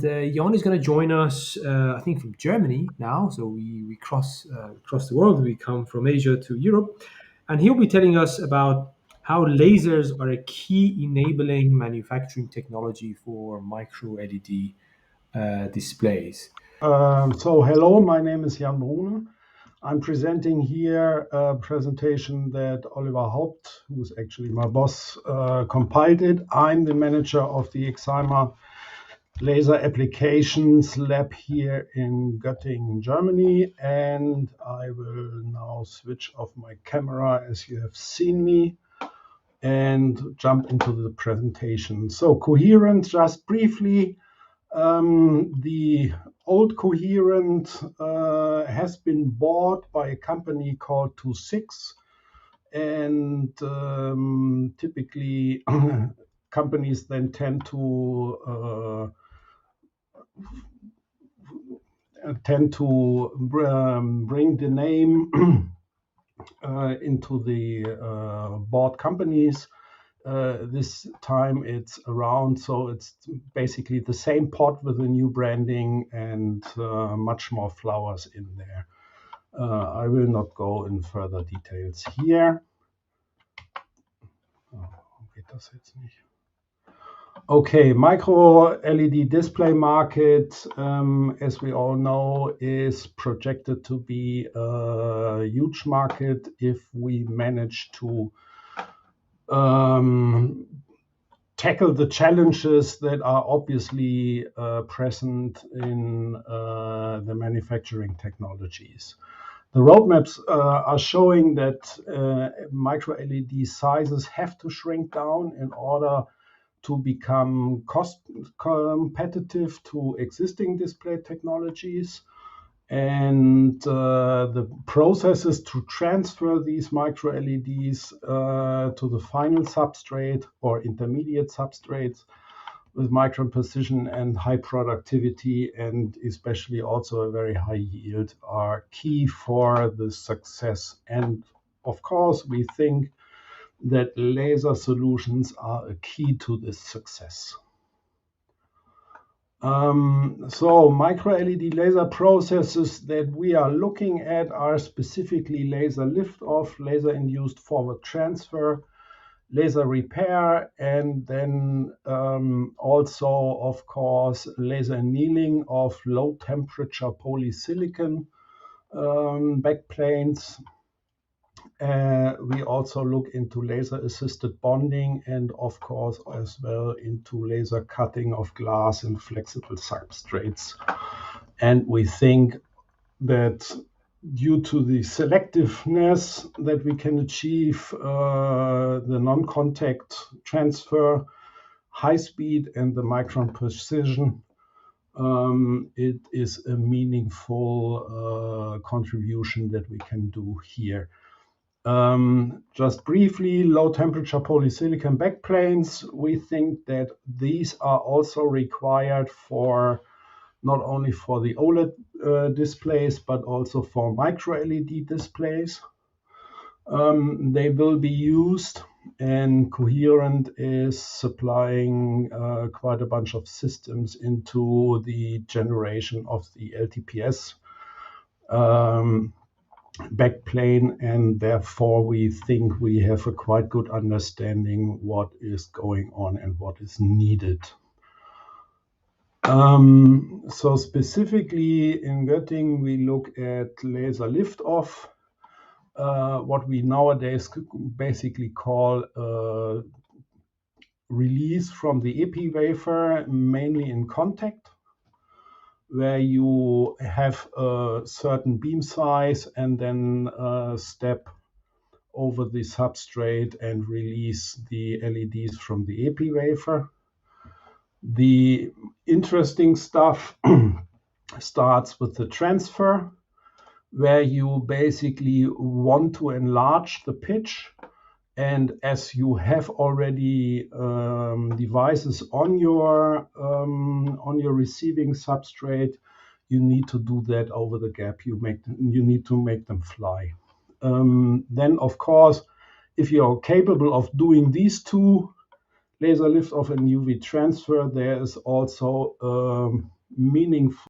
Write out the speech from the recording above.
Jon is going to join us, I think, from Germany now. So we cross the world. We come from Asia to Europe, and he'll be telling us about how lasers are a key enabling manufacturing technology for micro LED displays. Hello, my name is Jan Brune. I'm presenting here a presentation that Oliver Haupt, who's actually my boss, compiled it. I'm the manager of the Excimer laser applications lab here in Göttingen, Germany, and I will now switch off my camera as you have seen me and jump into the presentation. So Coherent, just briefly, the old Coherent has been bought by a company called 26, and typically companies then tend to bring the name into the bought companies. This time it's around, so it's basically the same pot with a new branding and much more flowers in there. I will not go in further details here. Geht das jetzt nicht? Okay, micro LED display market, as we all know, is projected to be a huge market if we manage to tackle the challenges that are obviously present in the manufacturing technologies. The roadmaps are showing that micro LED sizes have to shrink down in order to become cost competitive to existing display technologies. And the processes to transfer these micro LEDs to the final substrate or intermediate substrates with micron precision and high productivity, and especially also a very high yield, are key for the success. And of course, we think that laser solutions are a key to this success. So micro LED laser processes that we are looking at are specifically laser liftoff, laser induced forward transfer, laser repair, and then also, of course, laser annealing of low temperature polysilicon backplanes. We also look into laser assisted bonding and of course as well into laser cutting of glass and flexible substrates. And we think that due to the selectiveness that we can achieve, the non-contact transfer, high speed and the micron precision, it is a meaningful contribution that we can do here. Just briefly, low temperature polysilicon backplanes, we think that these are also required for not only for the OLED displays, but also for micro LED displays. They will be used, and Coherent is supplying quite a bunch of systems into the generation of the LTPS backplane, and therefore we think we have a quite good understanding what is going on and what is needed. So specifically in Göttingen, we look at laser liftoff, what we nowadays basically call release from the epi wafer, mainly in contact, where you have a certain beam size and then step over the substrate and release the LEDs from the epi wafer. The interesting stuff starts with the transfer, where you basically want to enlarge the pitch. And as you have already devices on your receiving substrate, you need to do that over the gap. You need to make them fly. Then, of course, if you are capable of doing these two, laser lift off and UV transfer, there is also meaningful